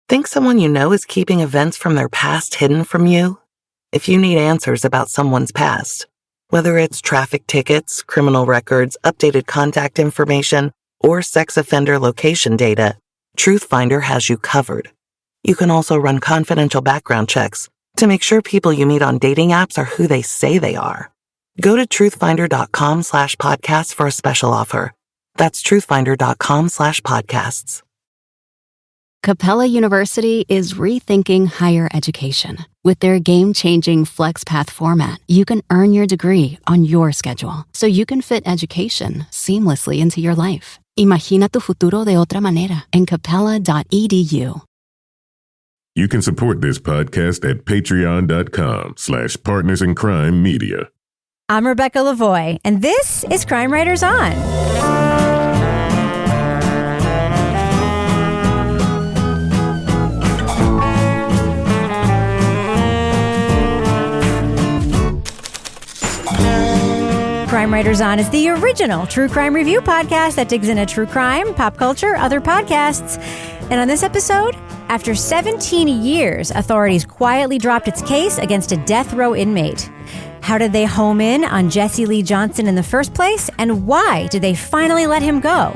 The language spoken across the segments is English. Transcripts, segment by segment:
Think someone you know is keeping events from their past hidden from you? If you need answers about someone's past, whether it's traffic tickets, criminal records, updated contact information, or sex offender location data, Truthfinder has you covered. You can also run confidential background checks to make sure people you meet on dating apps are who they say they are. Go to truthfinder.com/podcasts for a special offer. That's truthfinder.com/podcasts. Capella University is rethinking higher education. With their game-changing FlexPath format, you can earn your degree on your schedule, so you can fit education seamlessly into your life. Imagina tu futuro de otra manera en capella.edu. You can support this podcast at patreon.com/partnersincrimemedia. I'm Rebecca Lavoie, and this is Crime Writers On. Crime Writers On is the original true crime review podcast that digs into true crime, pop culture, other podcasts. And on this episode, after 17 years, authorities quietly dropped its case against a death row inmate. How did they home in on Jesse Lee Johnson in the first place? And why did they finally let him go?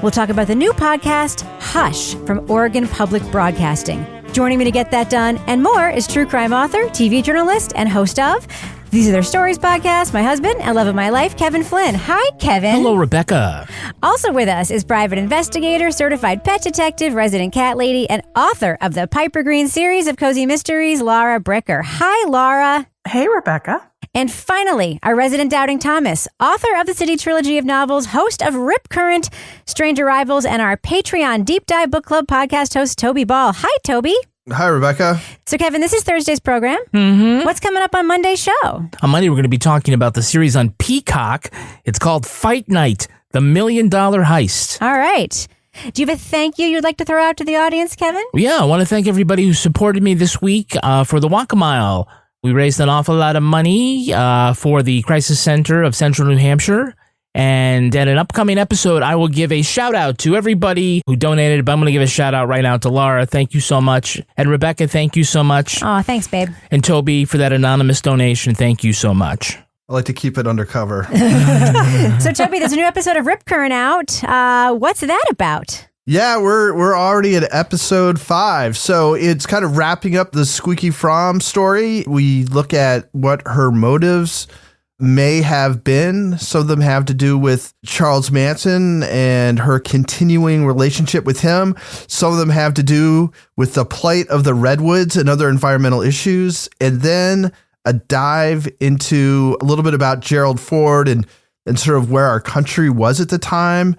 We'll talk about the new podcast, Hush, from Oregon Public Broadcasting. Joining me to get that done and more is true crime author, TV journalist, and host of These Are Their Stories podcast, my husband and love of my life, Kevin Flynn. Hi, Kevin. Hello, Rebecca. Also with us is private investigator, certified pet detective, resident cat lady, and author of the Piper Green series of cozy mysteries, Laura Bricker. Hi, Laura. Hey, Rebecca. And finally, our resident doubting Thomas, author of the City Trilogy of novels, host of Rip Current, Strange Arrivals, and our Patreon Deep Dive Book Club podcast host, Toby Ball. Hi, Toby. Hi, Rebecca. So, Kevin, this is Thursday's program. Mm-hmm. What's coming up on Monday's show? On Monday, we're going to be talking about the series on Peacock. It's called Fight Night, the $1 Million Heist. All right. Do you have a thank you you'd like to throw out to the audience, Kevin? Yeah, I want to thank everybody who supported me this week for the Walk a Mile. We raised an awful lot of money for the Crisis Center of Central New Hampshire. And at an upcoming episode, I will give a shout out to everybody who donated, but I'm going to give a shout out right now to Laura. Thank you so much. And Rebecca, thank you so much. Oh, thanks, babe. And Toby for that anonymous donation. Thank you so much. I like to keep it undercover. So, Toby, there's a new episode of Rip Current out. What's that about? Yeah, we're already at episode 5. So it's kind of wrapping up the Squeaky Fromm story. We look at what her motives may have been. Some of them have to do with Charles Manson and her continuing relationship with him. Some of them have to do with the plight of the redwoods and other environmental issues. And then a dive into a little bit about Gerald Ford and sort of where our country was at the time.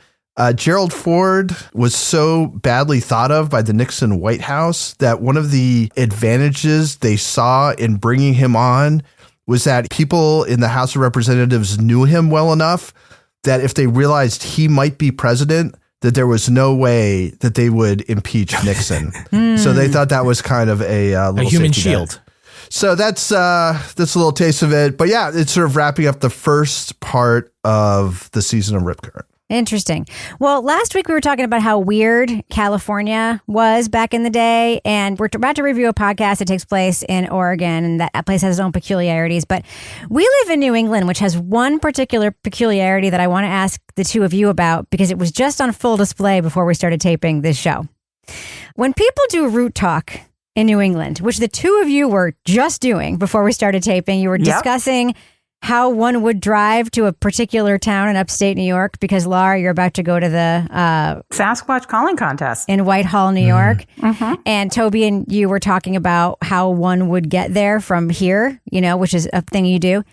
Gerald Ford was so badly thought of by the Nixon White House that one of the advantages they saw in bringing him on was that people in the House of Representatives knew him well enough that if they realized he might be president, that there was no way that they would impeach Nixon. So they thought that was kind of a human shield. Net. So that's a little taste of it. But yeah, it's sort of wrapping up the first part of the season of Rip Current. Interesting. Well, last week we were talking about how weird California was back in the day, and we're about to review a podcast that takes place in Oregon, and that place has its own peculiarities. But we live in New England, which has one particular peculiarity that I want to ask the two of you about because it was just on full display before we started taping this show. When people do root talk in New England, which the two of you were just doing before we started taping, you were discussing how one would drive to a particular town in upstate New York because, Laura, you're about to go to the Sasquatch calling contest in Whitehall, New York. Mm-hmm. And Toby and you were talking about how one would get there from here, which is a thing you do.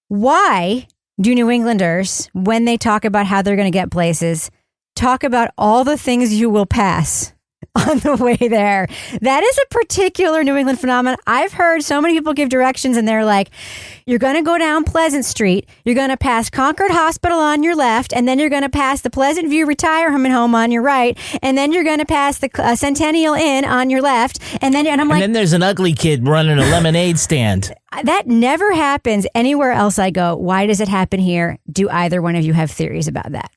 Why do New Englanders, when they talk about how they're going to get places, talk about all the things you will pass on the way there? That is a particular New England phenomenon. I've heard so many people give directions and they're like, you're going to go down Pleasant Street, you're going to pass Concord Hospital on your left, and then you're going to pass the Pleasant View Retirement Home on your right, and then you're going to pass the Centennial Inn on your left, and then there's an ugly kid running a lemonade stand. That never happens anywhere else I go. Why does it happen here? Do either one of you have theories about that?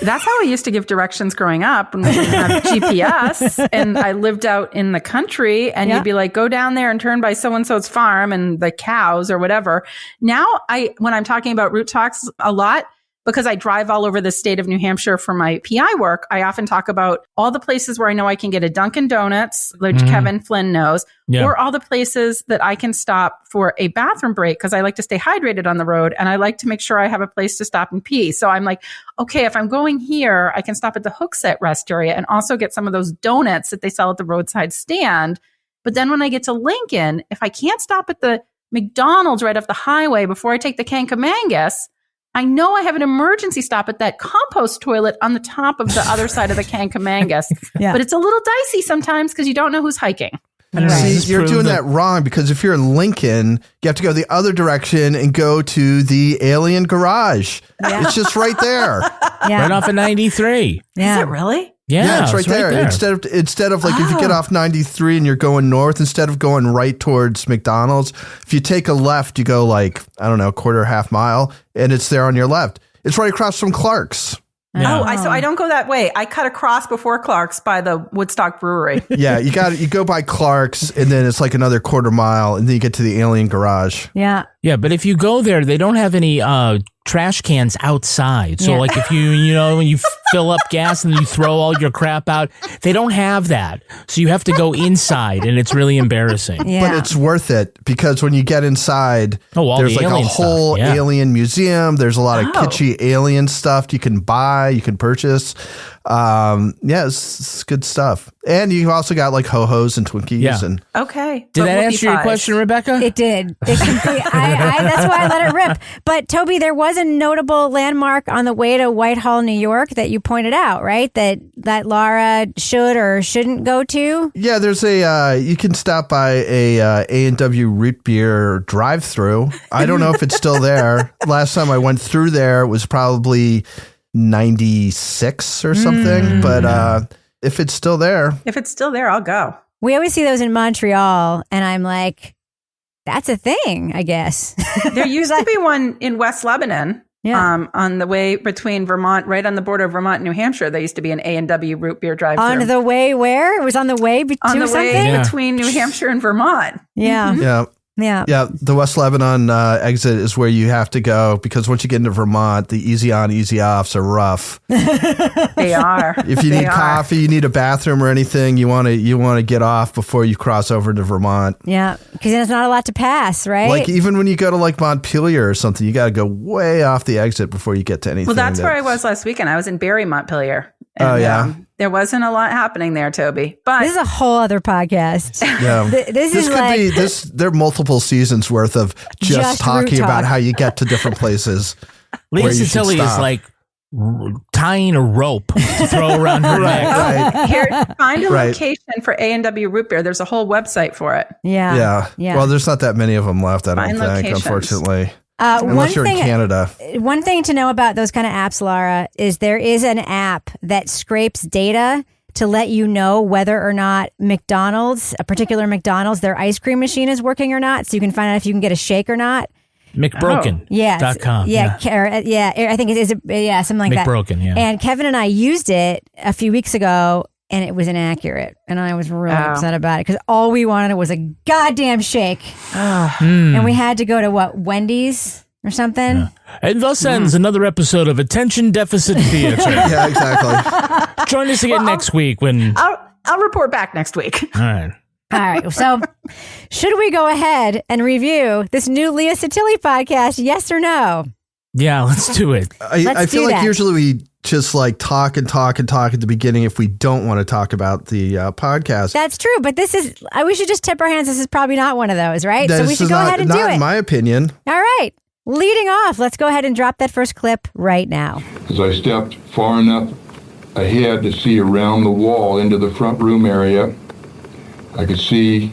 That's how I used to give directions growing up when we didn't have GPS and I lived out in the country and you'd be like, go down there and turn by so-and-so's farm and the cows or whatever. Now when I'm talking about route talks a lot, because I drive all over the state of New Hampshire for my PI work, I often talk about all the places where I know I can get a Dunkin' Donuts, which Kevin Flynn knows, or all the places that I can stop for a bathroom break because I like to stay hydrated on the road and I like to make sure I have a place to stop and pee. So I'm like, okay, if I'm going here, I can stop at the Hooksett rest area and also get some of those donuts that they sell at the roadside stand. But then when I get to Lincoln, if I can't stop at the McDonald's right off the highway before I take the Kankamangas, I know I have an emergency stop at that compost toilet on the top of the other side of the Kankamangas. But it's a little dicey sometimes because you don't know who's hiking. See, you're doing that wrong because if you're in Lincoln, you have to go the other direction and go to the Alien Garage. It's just right there. Right off of 93. Is it really? Yeah, it's right there. Instead of like if you get off 93 and you're going north, instead of going right towards McDonald's, if you take a left, you go like, I don't know, quarter, half mile, and it's there on your left. It's right across from Clark's. Yeah. So I don't go that way. I cut across before Clark's by the Woodstock Brewery. Yeah, you go by Clark's and then it's like another quarter mile and then you get to the Alien Garage. Yeah. Yeah, but if you go there, they don't have any trash cans outside. So like if when you fill up gas and you throw all your crap out, they don't have that. So you have to go inside and it's really embarrassing. Yeah. But it's worth it because when you get inside, there's like a whole alien museum. There's a lot of kitschy alien stuff you can buy, you can purchase. It's good stuff. And you also got like ho-hos and Twinkies. And okay. Did that answer your question, Rebecca? It did. That's why I let it rip. But Toby, there was a notable landmark on the way to Whitehall, New York that you pointed out, right? That Laura should or shouldn't go to. Yeah, there's you can stop by a A&W root beer drive-through. I don't know if it's still there. Last time I went through there was probably 96 or something, but if it's still there, I'll go. We always see those in Montreal, and I'm like, that's a thing, I guess. There used to be one in West Lebanon. On the way between Vermont, right on the border of Vermont and New Hampshire, there used to be an A&W root beer drive-thru. On the way where? It was on the way between New Hampshire and Vermont. Yeah. Mm-hmm. Yeah. The West Lebanon exit is where you have to go because once you get into Vermont, the easy on, easy offs are rough. They are. If you need coffee, you need a bathroom or anything, you want to get off before you cross over to Vermont. Yeah, because there's not a lot to pass, right? Like even when you go to like Montpelier or something, you got to go way off the exit before you get to anything. Well, that's where I was last weekend. I was in Barrie, Montpelier. And, there wasn't a lot happening there, Toby. But this is a whole other podcast. Yeah, there are multiple seasons worth of just talking about how you get to different places. Leah Sottile is like tying a rope to throw around her neck. Right. Here, find a location for A&W root beer. There's a whole website for it. Yeah. Well, there's not that many of them left, I don't think, unfortunately. Unless you're in Canada. One thing to know about those kind of apps, Laura, is there is an app that scrapes data to let you know whether or not McDonald's, a particular McDonald's, their ice cream machine is working or not. So you can find out if you can get a shake or not. McBroken.com. Yeah, I think it is. Something like that. McBroken, yeah. And Kevin and I used it a few weeks ago, and it was inaccurate. And I was really upset about it because all we wanted was a goddamn shake. And we had to go to Wendy's or something. Yeah. And thus ends another episode of Attention Deficit Theater. Yeah, exactly. Join us again next week when... I'll report back next week. All right. So should we go ahead and review this new Leah Sottile podcast? Yes or no? Yeah, let's do it. I feel like usually we just like talk at the beginning if we don't want to talk about the podcast. That's true, but this is, we should just tip our hands. This is probably not one of those, right? So we should go ahead and do it. Not in my opinion. All right. Leading off, let's go ahead and drop that first clip right now. As I stepped far enough ahead to see around the wall into the front room area, I could see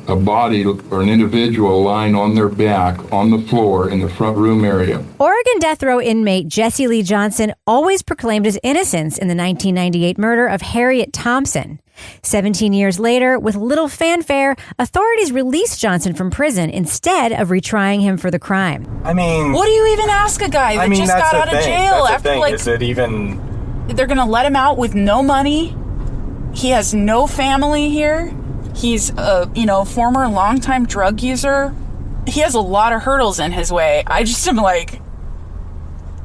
a body or an individual lying on their back on the floor in the front room area. Oregon death row inmate Jesse Lee Johnson always proclaimed his innocence in the 1998 murder of Harriet Thompson. 17 years later, with little fanfare, authorities released Johnson from prison instead of retrying him for the crime. I mean, what do you even ask a guy that just got out of jail after Is it even? They're going to let him out with no money? He has no family here. He's a, former longtime drug user. He has a lot of hurdles in his way. I just am like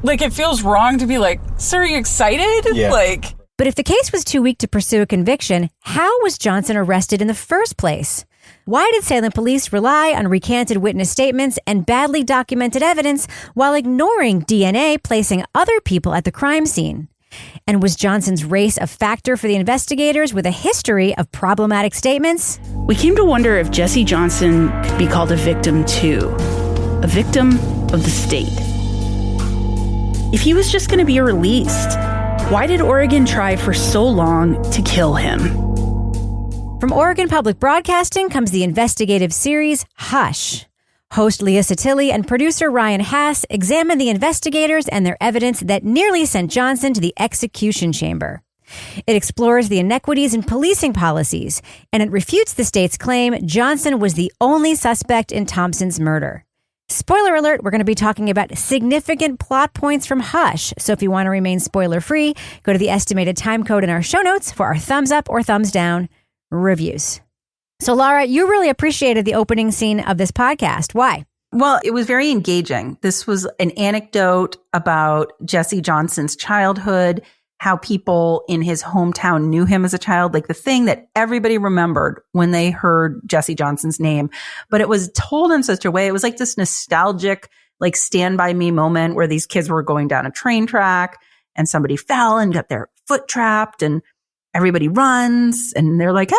it feels wrong to be like, sir, are you excited? Yeah. But if the case was too weak to pursue a conviction, how was Johnson arrested in the first place? Why did Salem police rely on recanted witness statements and badly documented evidence while ignoring DNA placing other people at the crime scene? And was Johnson's race a factor for the investigators with a history of problematic statements? We came to wonder if Jesse Johnson could be called a victim too. A victim of the state. If he was just going to be released, why did Oregon try for so long to kill him? From Oregon Public Broadcasting comes the investigative series Hush. Host Leah Sottile and producer Ryan Haas examine the investigators and their evidence that nearly sent Johnson to the execution chamber. It explores the inequities in policing policies, and it refutes the state's claim Johnson was the only suspect in Thompson's murder. Spoiler alert, we're going to be talking about significant plot points from Hush, so if you want to remain spoiler-free, go to the estimated time code in our show notes for our thumbs up or thumbs down reviews. So, Laura, you really appreciated the opening scene of this podcast. Why? Well, it was very engaging. This was an anecdote about Jesse Johnson's childhood, how people in his hometown knew him as a child, like the thing that everybody remembered when they heard Jesse Johnson's name. But it was told in such a way, it was like this nostalgic, like Stand By Me moment where these kids were going down a train track and somebody fell and got their foot trapped and everybody runs and they're like,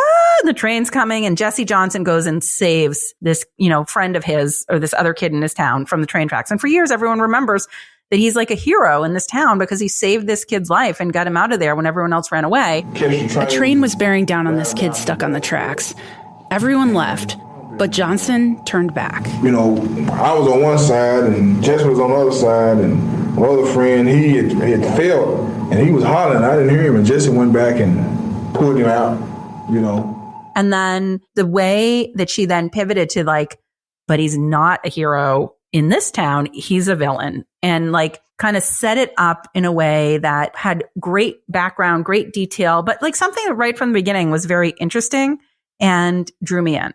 the train's coming. And Jesse Johnson goes and saves this, friend of his or this other kid in his town from the train tracks. And for years, everyone remembers that he's like a hero in this town because he saved this kid's life and got him out of there when everyone else ran away. A train was bearing down on this kid stuck on the tracks. Everyone left, but Johnson turned back. I was on one side and Jesse was on the other side, and my other friend, he had fell and he was hollering. I didn't hear him, and Jesse went back and pulled him out, And then the way that she then pivoted to but he's not a hero in this town, he's a villain, and kind of set it up in a way that had great background, great detail, but something that right from the beginning was very interesting and drew me in.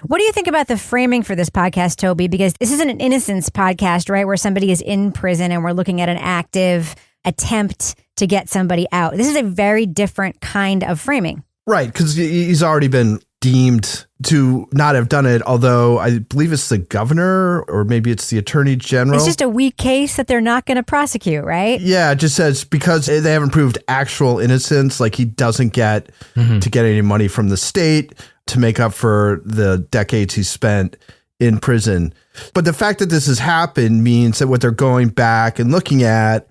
What do you think about the framing for this podcast, Toby? Because this isn't an innocence podcast, right? Where somebody is in prison and we're looking at an active attempt to get somebody out. This is a very different kind of framing. Right, because he's already been deemed to not have done it, although I believe it's the governor or maybe it's the attorney general. It's just a weak case that they're not going to prosecute, right? Yeah, it just says because they haven't proved actual innocence, he doesn't get to get any money from the state to make up for the decades he spent in prison. But the fact that this has happened means that what they're going back and looking at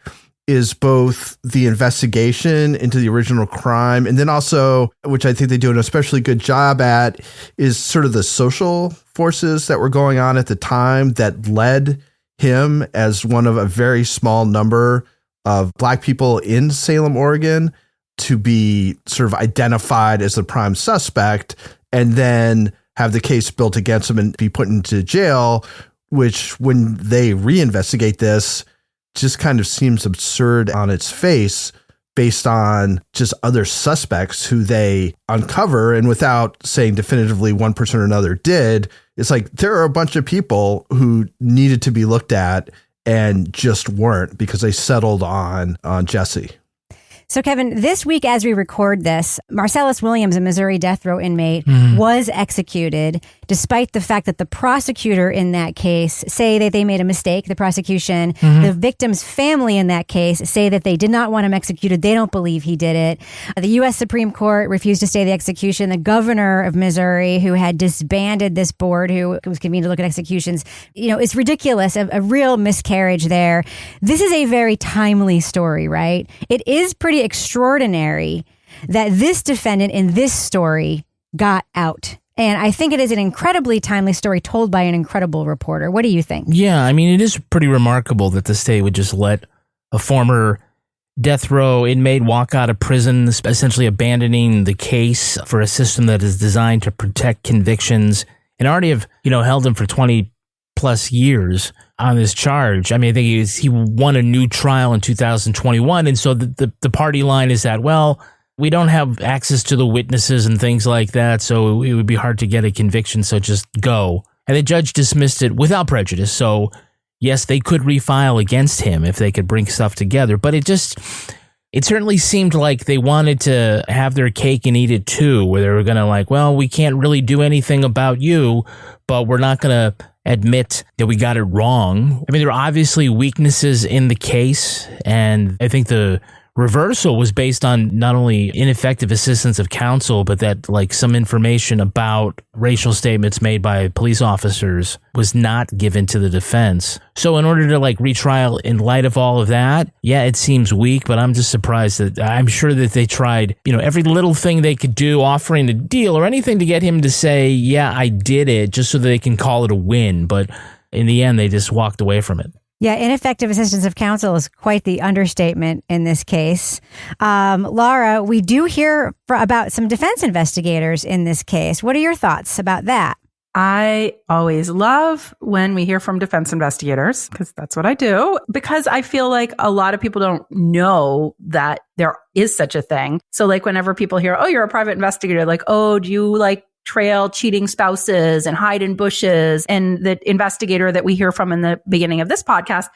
is both the investigation into the original crime and then also, which I think they do an especially good job at, is sort of the social forces that were going on at the time that led him as one of a very small number of Black people in Salem, Oregon, to be sort of identified as the prime suspect and then have the case built against him and be put into jail, which when they reinvestigate this, just kind of seems absurd on its face based on just other suspects who they uncover. And without saying definitively one person or another did, it's there are a bunch of people who needed to be looked at and just weren't because they settled on Jesse. So, Kevin, this week as we record this, Marcellus Williams, a Missouri death row inmate, was executed, despite the fact that the prosecutor in that case say that they made a mistake, the prosecution. The victim's family in that case say that they did not want him executed. They don't believe he did it. The U.S. Supreme Court refused to stay the execution. The governor of Missouri, who had disbanded this board, who was convened to look at executions, it's ridiculous, a real miscarriage there. This is a very timely story, right? It is pretty extraordinary that this defendant in this story got out And I think it is an incredibly timely story told by an incredible reporter. What do you think? Yeah, I mean, it is pretty remarkable that the state would just let a former death row inmate walk out of prison, essentially abandoning the case for a system that is designed to protect convictions, and already have, held him for 20 plus years on this charge. I mean, I think he won a new trial in 2021. And so the party line is that, well, we don't have access to the witnesses and things like that, so it would be hard to get a conviction, so just go. And the judge dismissed it without prejudice. So yes, they could refile against him if they could bring stuff together. But it certainly seemed like they wanted to have their cake and eat it too, where they were going to well, we can't really do anything about you, but we're not going to admit that we got it wrong. I mean, there are obviously weaknesses in the case, and I think the reversal was based on not only ineffective assistance of counsel, but that some information about racial statements made by police officers was not given to the defense. So in order to retrial in light of all of that, yeah, it seems weak, but I'm just surprised that I'm sure that they tried, every little thing they could do, offering a deal or anything to get him to say, yeah, I did it, just so that they can call it a win. But in the end, they just walked away from it. Yeah, ineffective assistance of counsel is quite the understatement in this case. Laura, we do hear about some defense investigators in this case. What are your thoughts about that? I always love when we hear from defense investigators, because that's what I do, because I feel like a lot of people don't know that there is such a thing. So whenever people hear, oh, you're a private investigator, oh, do you trail cheating spouses and hide in bushes? And the investigator that we hear from in the beginning of this podcast,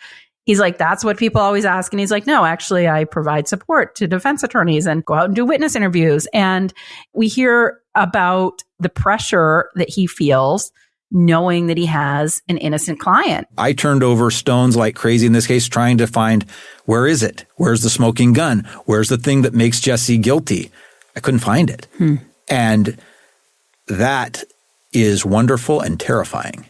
he's like, that's what people always ask. And he's like, no, actually, I provide support to defense attorneys and go out and do witness interviews. And we hear about the pressure that he feels knowing that he has an innocent client. I turned over stones like crazy in this case, trying to find, where is it? Where's the smoking gun? Where's the thing that makes Jesse guilty? I couldn't find it. And that is wonderful and terrifying.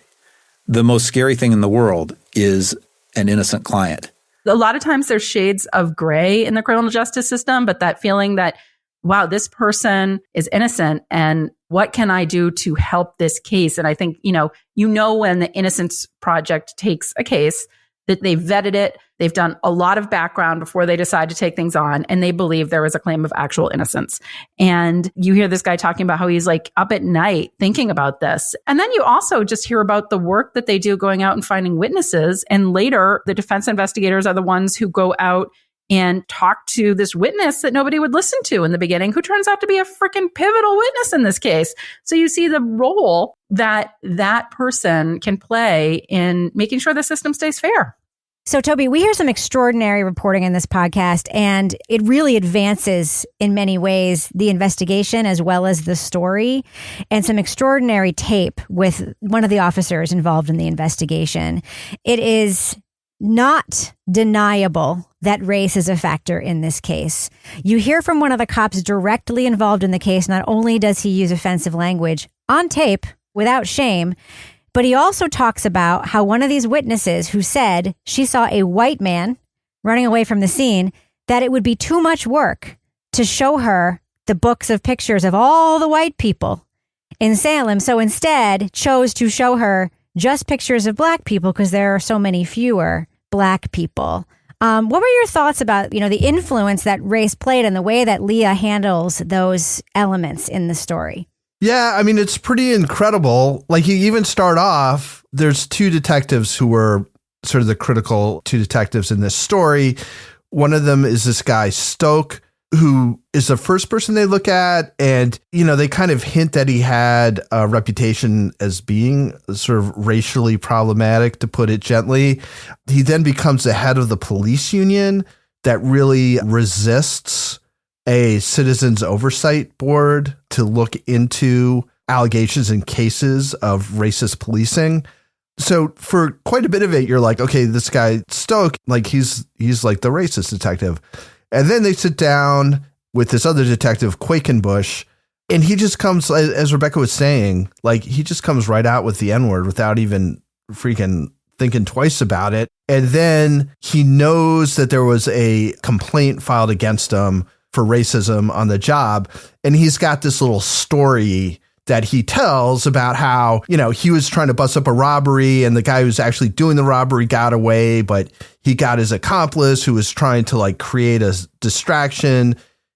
The most scary thing in the world is an innocent client. A lot of times there's shades of gray in the criminal justice system, but that feeling that, wow, this person is innocent and what can I do to help this case? And I think, when the Innocence Project takes a case, that they've vetted it, they've done a lot of background before they decide to take things on, and they believe there was a claim of actual innocence. And you hear this guy talking about how he's up at night thinking about this. And then you also just hear about the work that they do going out and finding witnesses. And later, the defense investigators are the ones who go out and talk to this witness that nobody would listen to in the beginning, who turns out to be a freaking pivotal witness in this case. So you see the role that that person can play in making sure the system stays fair. So, Toby, we hear some extraordinary reporting in this podcast, and it really advances in many ways the investigation as well as the story, and some extraordinary tape with one of the officers involved in the investigation. It is not deniable that race is a factor in this case. You hear from one of the cops directly involved in the case. Not only does he use offensive language on tape without shame, but he also talks about how one of these witnesses who said she saw a white man running away from the scene, that it would be too much work to show her the books of pictures of all the white people in Salem. So instead chose to show her just pictures of black people because there are so many fewer black people. What were your thoughts about, the influence that race played and the way that Leah handles those elements in the story? Yeah, I mean, it's pretty incredible. You even start off, there's two detectives who were sort of the critical two detectives in this story. One of them is this guy, Stoke, who is the first person they look at. And, they kind of hint that he had a reputation as being sort of racially problematic, to put it gently. He then becomes the head of the police union that really resists a citizens oversight board to look into allegations and cases of racist policing. So for quite a bit of it, you're like, okay, this guy Stoke, he's like the racist detective. And then they sit down with this other detective, Quakenbush, and he just comes, as Rebecca was saying, he just comes right out with the N-word without even freaking thinking twice about it. And then he knows that there was a complaint filed against him for racism on the job. And he's got this little story that he tells about how, he was trying to bust up a robbery and the guy who was actually doing the robbery got away, but he got his accomplice who was trying to like create a distraction.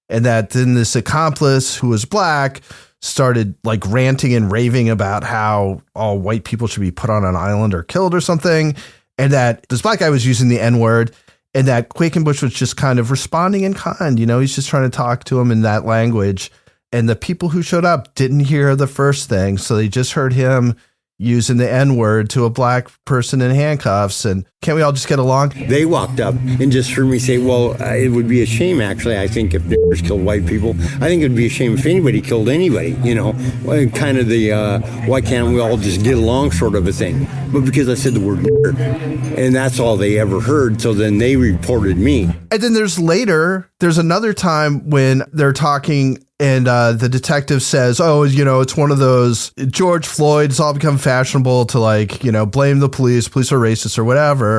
And that then this accomplice who was black started like ranting and raving about how all white people should be put on an island or killed or something. And that this black guy was using the N-word and that Quakenbush was just kind of responding in kind. He's just trying to talk to him in that language. And the people who showed up didn't hear the first thing. So they just heard him using the N-word to a black person in handcuffs. And can't we all just get along? They walked up and just heard me say, well, it would be a shame, actually, I think, if niggers killed white people. I think it would be a shame if anybody killed anybody, kind of the why can't we all just get along sort of a thing. But because I said the word nigger, and that's all they ever heard, so then they reported me. And then there's another time when they're talking and the detective says, it's one of those George Floyd's all become fashionable to blame the police are racist or whatever.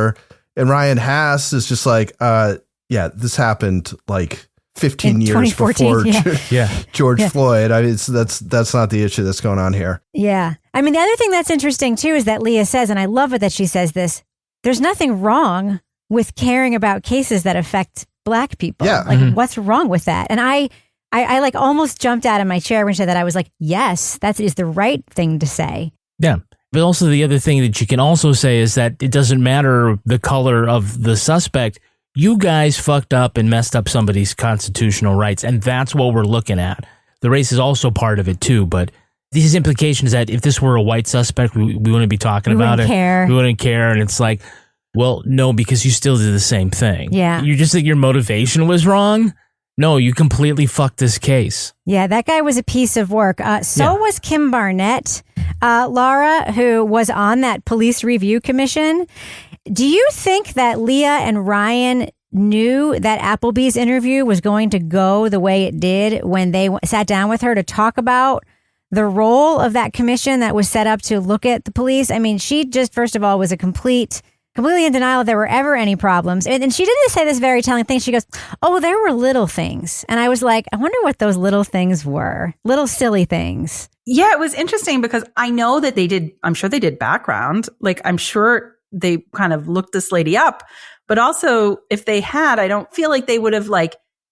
And Ryan Haas is just like, this happened like 15 years before George Floyd. I mean, that's not the issue that's going on here. Yeah. I mean, the other thing that's interesting too is that Leah says, and I love it that she says this, there's nothing wrong with caring about cases that affect black people. Yeah. What's wrong with that? And I like almost jumped out of my chair when she said that. I was like, yes, that is the right thing to say. Yeah. But also the other thing that you can also say is that it doesn't matter the color of the suspect. You guys fucked up and messed up somebody's constitutional rights. And that's what we're looking at. The race is also part of it too. But these implications that if this were a white suspect, we wouldn't be talking about it. We wouldn't care. And it's like, well, no, because you still did the same thing. Yeah. You just think your motivation was wrong. No, you completely fucked this case. Yeah, that guy was a piece of work. So was Kim Barnett, Laura, who was on that police review commission. Do you think that Leah and Ryan knew that Applebee's interview was going to go the way it did when they sat down with her to talk about the role of that commission that was set up to look at the police? I mean, she just, first of all, was completely in denial if there were ever any problems. And she didn't say this very telling thing. She goes, oh, there were little things. And I was like, I wonder what those little things were. Little silly things. Yeah, it was interesting because I know that I'm sure they did background. Like, I'm sure they kind of looked this lady up. But also, if they had, I don't feel like they would have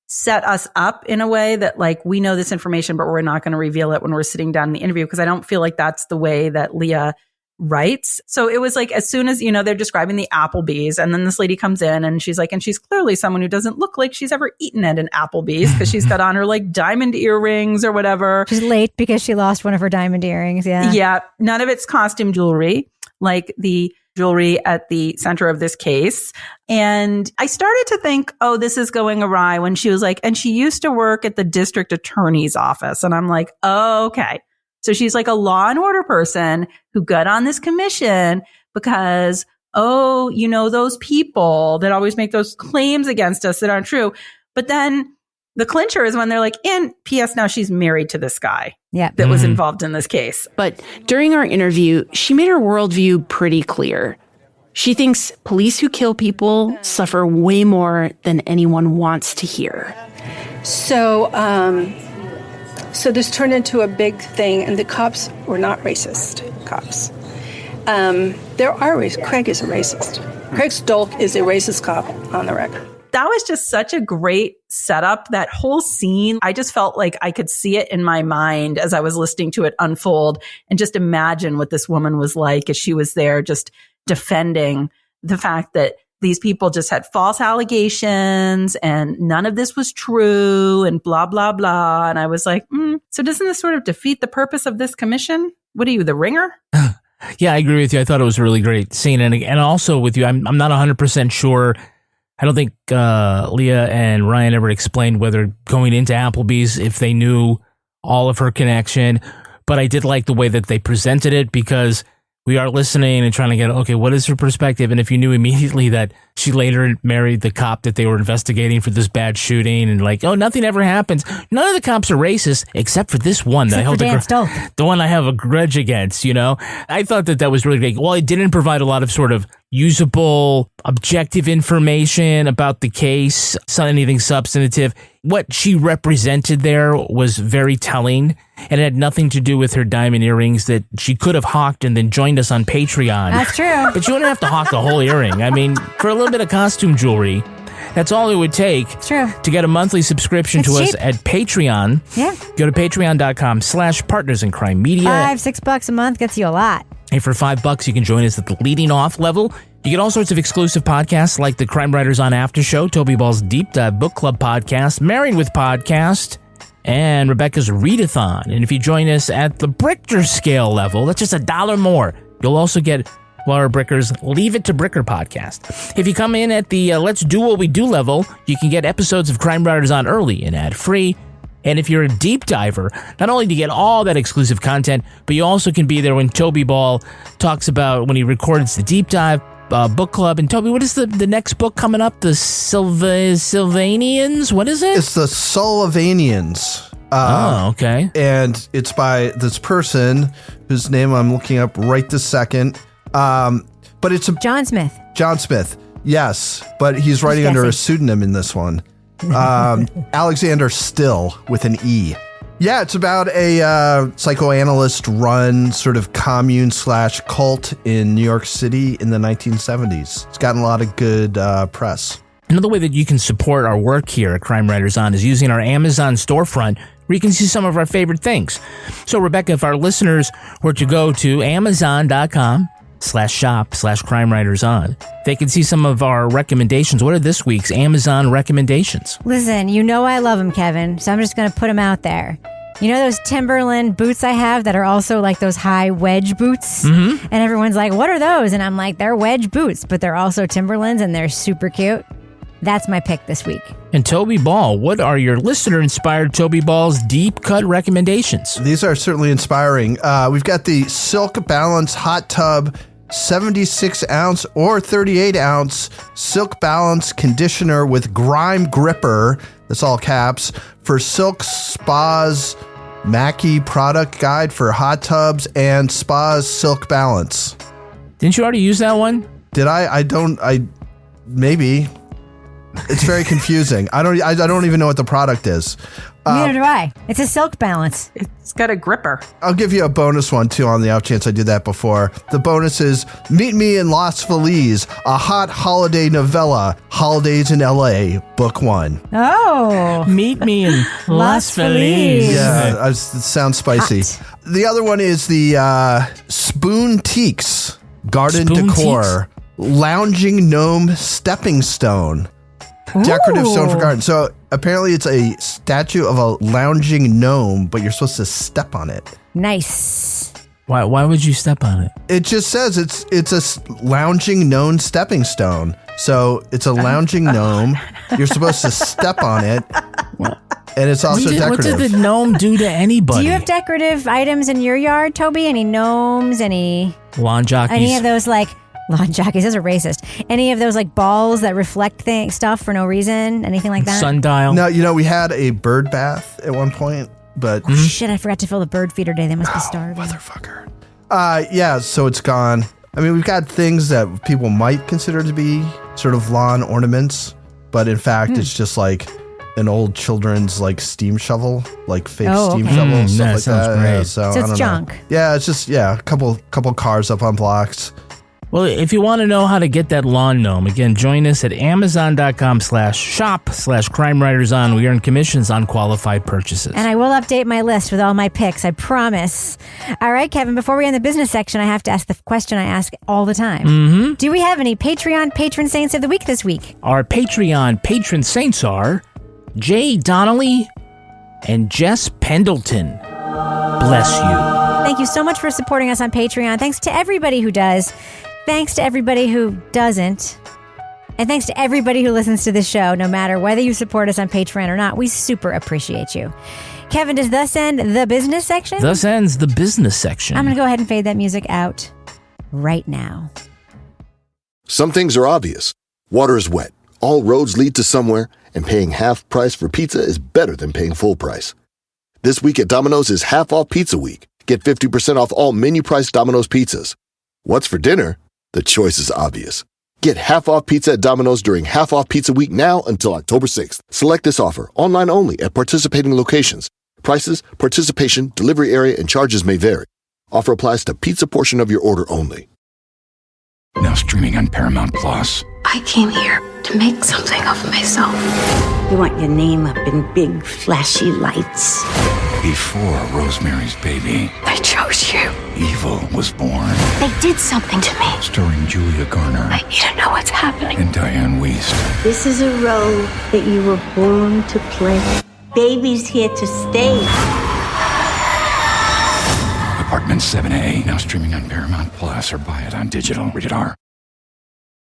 set us up in a way that we know this information, but we're not going to reveal it when we're sitting down in the interview. Because I don't feel like that's the way that Leah writes. So it was as soon as, they're describing the Applebee's and then this lady comes in and she's and she's clearly someone who doesn't look like she's ever eaten at an Applebee's because she's got on her diamond earrings or whatever. She's late because she lost one of her diamond earrings. Yeah. Yeah. None of it's costume jewelry, like the jewelry at the center of this case. And I started to think, oh, this is going awry when she was and she used to work at the district attorney's office. And I'm like, oh, okay. So she's a law and order person who got on this commission because, those people that always make those claims against us that aren't true. But then the clincher is when they're and P.S. now she's married to this guy that was involved in this case. But during our interview, she made her worldview pretty clear. She thinks police who kill people suffer way more than anyone wants to hear. So this turned into a big thing, and the cops were not racist cops. Craig is a racist. Craig Stolk is a racist cop on the record. That was just such a great setup. That whole scene, I just felt like I could see it in my mind as I was listening to it unfold and just imagine what this woman was like as she was there just defending the fact that these people just had false allegations and none of this was true and blah, blah, blah. And I was like, so doesn't this sort of defeat the purpose of this commission? What are you, the ringer? Yeah, I agree with you. I thought it was a really great scene. And also with you, I'm not 100% sure. I don't think Leah and Ryan ever explained whether going into Applebee's, if they knew all of her connection. But I did like the way that they presented it because we are listening and trying to get, okay, what is her perspective? And if you knew immediately that she later married the cop that they were investigating for this bad shooting, and like, oh, nothing ever happens. None of the cops are racist except for this one that I held the one I have a grudge against. You know, I thought that was really great. Well, it didn't provide a lot of sort of usable, objective information about the case, anything substantive. What she represented there was very telling, and it had nothing to do with her diamond earrings that she could have hawked and then joined us on Patreon. That's true. But you wouldn't have to hawk the whole earring. I mean, for a little bit of costume jewelry, that's all it would take to get a monthly subscription to us at Patreon. Yeah. Go to patreon.com/partners in crime media. $5-6 a month gets you a lot. And for $5, you can join us at the leading off level. You get all sorts of exclusive podcasts like the Crime Writers on After Show, Toby Ball's Deep Dive Book Club podcast, Married with Podcast, and Rebecca's Readathon. And if you join us at the Bricker scale level, that's just $1 more. You'll also get Laura Bricker's Leave It to Bricker podcast. If you come in at the Let's Do What We Do level, you can get episodes of Crime Writers on early and ad-free. And if you're a deep diver, not only do you get all that exclusive content, but you also can be there when Toby Ball talks about when he records the deep dive book club. And Toby, what is the next book coming up? The Sylvanians? What is it? It's the Sullivanians. Okay. And it's by this person whose name I'm looking up right this second. But it's John Smith. John Smith. Yes, but he's writing under a pseudonym in this one. Alexander Still with an E. Yeah, it's about a psychoanalyst-run sort of commune/cult in New York City in the 1970s. It's gotten a lot of good press. Another way that you can support our work here at Crime Writers On is using our Amazon storefront, where you can see some of our favorite things. So, Rebecca, if our listeners were to go to amazon.com/shop/Crime Writers On, they can see some of our recommendations. What are this week's Amazon recommendations? Listen, you know I love them, Kevin, so I'm just going to put them out there. You know those Timberland boots I have that are also like those high wedge boots? Mm-hmm. And everyone's like, what are those? And I'm like, they're wedge boots, but they're also Timberlands and they're super cute. That's my pick this week. And Toby Ball, what are your listener-inspired Toby Ball's deep cut recommendations? These are certainly inspiring. We've got the Silk Balance Hot Tub 76-ounce or 38-ounce Silk Balance Conditioner with Grime Gripper, that's all caps, for Silk Spa's Mackie product guide for hot tubs and Spa's Silk Balance. Didn't you already use that one? Did I maybe. It's very confusing. I don't even know what the product is. Neither do I. It's a Silk Balance. It's got a gripper. I'll give you a bonus one, too, on the off chance I did that before. The bonus is Meet Me in Las Feliz, a hot holiday novella, Holidays in L.A., Book 1. Oh. Meet Me in Las Feliz. Yeah, it sounds spicy. Hot. The other one is the Spoontiques, Garden Decor, Lounging Gnome Stepping Stone. Decorative stone for garden. So apparently it's a statue of a lounging gnome, but you're supposed to step on it. Nice. Why would you step on it? It just says it's a lounging gnome stepping stone. So it's a lounging gnome. You're supposed to step on it. And it's also decorative. What did the gnome do to anybody? Do you have decorative items in your yard, Toby? Any gnomes? Any lawn jockeys? Any of those like lawn jockeys? Those are racist. Any of those like balls that reflect stuff for no reason? Anything like that? Sundial? No, we had a bird bath at one point, but shit, I forgot to fill the bird feeder day. They must be starving. Motherfucker. Yeah, so it's gone. I mean, we've got things that people might consider to be sort of lawn ornaments, but in fact, it's just like an old children's like steam shovel, like fake steam shovel, stuff like that. Great. Yeah, so it's junk. Know. Yeah, it's just a couple cars up on blocks. Well, if you want to know how to get that lawn gnome, again, join us at amazon.com/shop/Crime Writers On. We earn commissions on qualified purchases. And I will update my list with all my picks, I promise. All right, Kevin, before we end the business section, I have to ask the question I ask all the time. Mm-hmm. Do we have any Patreon patron saints of the week this week? Our Patreon patron saints are Jay Donnelly and Jess Pendleton. Bless you. Thank you so much for supporting us on Patreon. Thanks to everybody who does. Thanks to everybody who doesn't. And thanks to everybody who listens to this show, no matter whether you support us on Patreon or not. We super appreciate you. Kevin, does thus end the business section? Thus ends the business section. I'm going to go ahead and fade that music out right now. Some things are obvious. Water is wet, all roads lead to somewhere, and paying half price for pizza is better than paying full price. This week at Domino's is half off pizza week. Get 50% off all menu price Domino's pizzas. What's for dinner? The choice is obvious. Get half off pizza at Domino's during half off pizza week now until October 6th. Select this offer online only at participating locations. Prices, participation, delivery area, and charges may vary. Offer applies to pizza portion of your order only. Now streaming on Paramount Plus. I came here to make something of myself. You want your name up in big, flashy lights. Before Rosemary's Baby, I chose you. evil was born. They did something to me. Starring Julia Garner I need to know what's happening. and Diane Wiest. This is a role that you were born to play. Baby's here to stay. Apartment 7A, now streaming on Paramount Plus or buy it on digital. Rated R.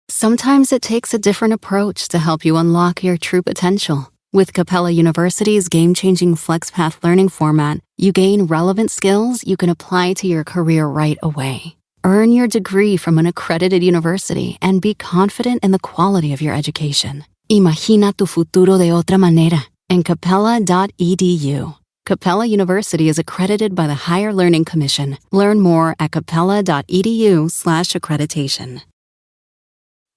Sometimes it takes a different approach to help you unlock your true potential. With Capella University's game-changing FlexPath learning format, you gain relevant skills you can apply to your career right away. Earn your degree from an accredited university and be confident in the quality of your education. Imagina tu futuro de otra manera en capella.edu. Capella University is accredited by the Higher Learning Commission. Learn more at capella.edu/accreditation.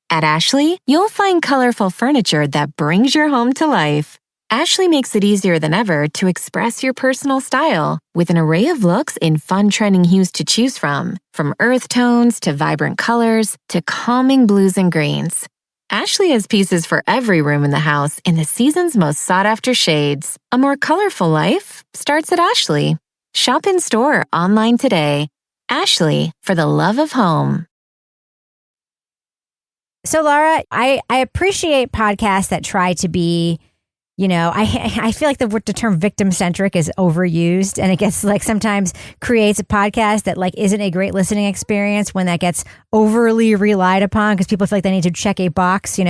At Ashley, you'll find colorful furniture that brings your home to life. Ashley makes it easier than ever to express your personal style with an array of looks in fun trending hues to choose from earth tones to vibrant colors to calming blues and greens. Ashley has pieces for every room in the house in the season's most sought-after shades. A more colorful life starts at Ashley. Shop in store, online today. Ashley, for the love of home. So, Laura, I appreciate podcasts that try to be, I feel like the term victim-centric is overused, and it gets sometimes creates a podcast that isn't a great listening experience when that gets overly relied upon because people feel like they need to check a box, a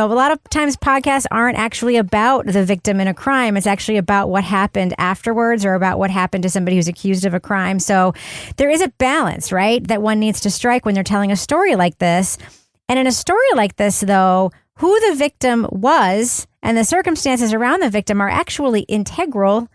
lot of times podcasts aren't actually about the victim in a crime. It's actually about what happened afterwards or about what happened to somebody who's accused of a crime. So there is a balance, right, that one needs to strike when they're telling a story like this. And in a story like this, though, who the victim was and the circumstances around the victim are actually integral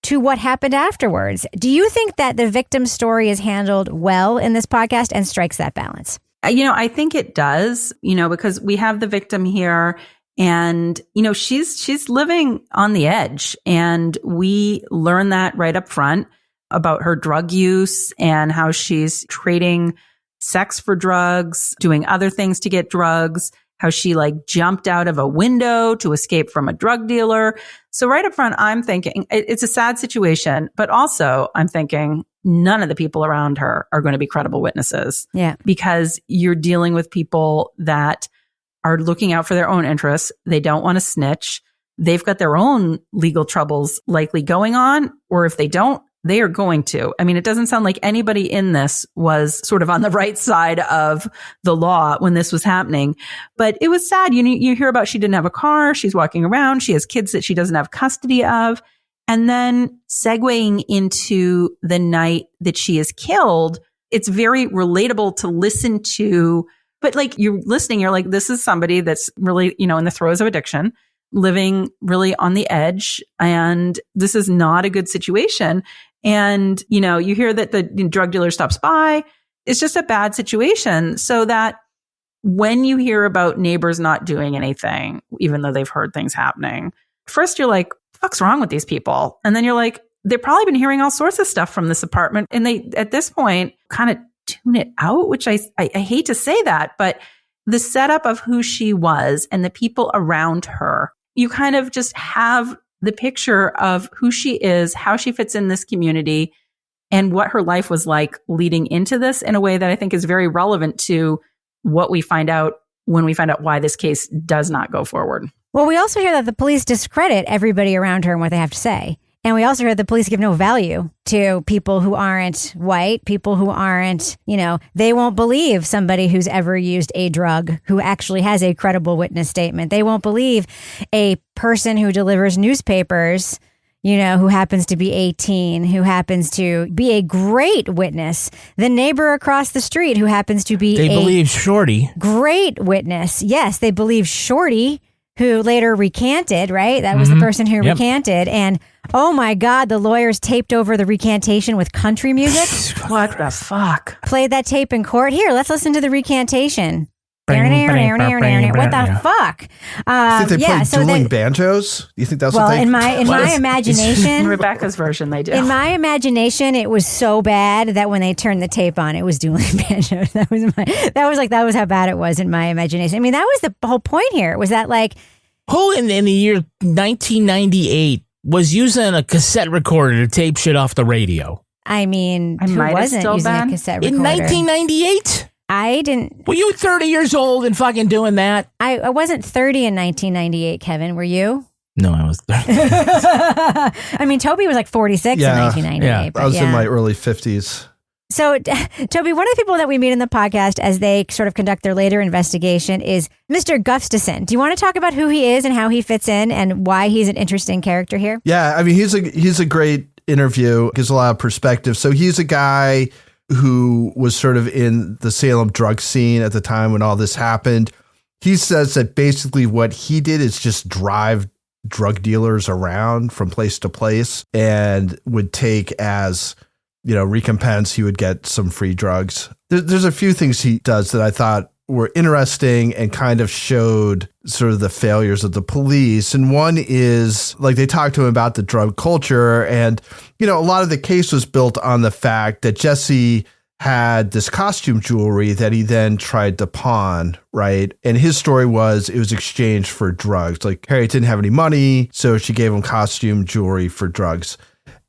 to what happened afterwards. Do you think that the victim's story is handled well in this podcast and strikes that balance? I think it does, because we have the victim here and, she's living on the edge, and we learn that right up front about her drug use and how she's trading sex for drugs, doing other things to get drugs, how she jumped out of a window to escape from a drug dealer. So right up front, I'm thinking it's a sad situation, but also I'm thinking none of the people around her are going to be credible witnesses. Yeah. Because you're dealing with people that are looking out for their own interests. They don't want to snitch. They've got their own legal troubles likely going on, or if they don't, they are going to. I mean, it doesn't sound like anybody in this was sort of on the right side of the law when this was happening. But it was sad. You hear about she didn't have a car. She's walking around. She has kids that she doesn't have custody of. And then segueing into the night that she is killed, it's very relatable to listen to. But you're listening, you're like, this is somebody that's really, in the throes of addiction, living really on the edge. And this is not a good situation. And, you hear that the drug dealer stops by. It's just a bad situation. So that when you hear about neighbors not doing anything, even though they've heard things happening, first you're like, what's wrong with these people? And then you're like, they've probably been hearing all sorts of stuff from this apartment. And they, at this point, kind of tune it out, which I hate to say that, but the setup of who she was and the people around her, you kind of just have the picture of who she is, how she fits in this community, and what her life was like leading into this in a way that I think is very relevant to what we find out when we find out why this case does not go forward. Well, we also hear that the police discredit everybody around her and what they have to say. And we also hear the police give no value to people who aren't white, people who aren't, they won't believe somebody who's ever used a drug who actually has a credible witness statement. They won't believe a person who delivers newspapers, who happens to be 18, who happens to be a great witness. The neighbor across the street who happens to be They believe Shorty. Great witness. Yes, they believe Shorty, who later recanted, right? That was the person who recanted. And oh my God, the lawyers taped over the recantation with country music. What the fuck? Played that tape in court. Here, let's listen to the recantation. What the fuck? You think they played dueling banjos? You think that's what they... in my imagination... In Rebecca's version, they do. In my imagination, it was so bad that when they turned the tape on, it was dueling banjos. That was how bad it was in my imagination. I mean, that was the whole point here. Was that like... Who in the year 1998 was using a cassette recorder to tape shit off the radio? I mean, who wasn't using a cassette recorder? In 1998? I didn't. Were you 30 years old and fucking doing that? I wasn't 30 in 1998, Kevin. Were you? No, I was 30. I mean, Toby was like 46 in 1998. Yeah, I was in my early 50s. So, Toby, one of the people that we meet in the podcast as they sort of conduct their later investigation is Mr. Gustafson. Do you want to talk about who he is and how he fits in and why he's an interesting character here? Yeah, I mean, he's a great interview. Gives a lot of perspective. So he's a guy who was sort of in the Salem drug scene at the time when all this happened. He says that basically what he did is just drive drug dealers around from place to place and would take as, recompense, he would get some free drugs. There's a few things he does that I thought were interesting and kind of showed sort of the failures of the police. And one is, like, they talked to him about the drug culture. And, a lot of the case was built on the fact that Jesse had this costume jewelry that he then tried to pawn, right? And his story was it was exchanged for drugs. Like, Harriet didn't have any money, so she gave him costume jewelry for drugs.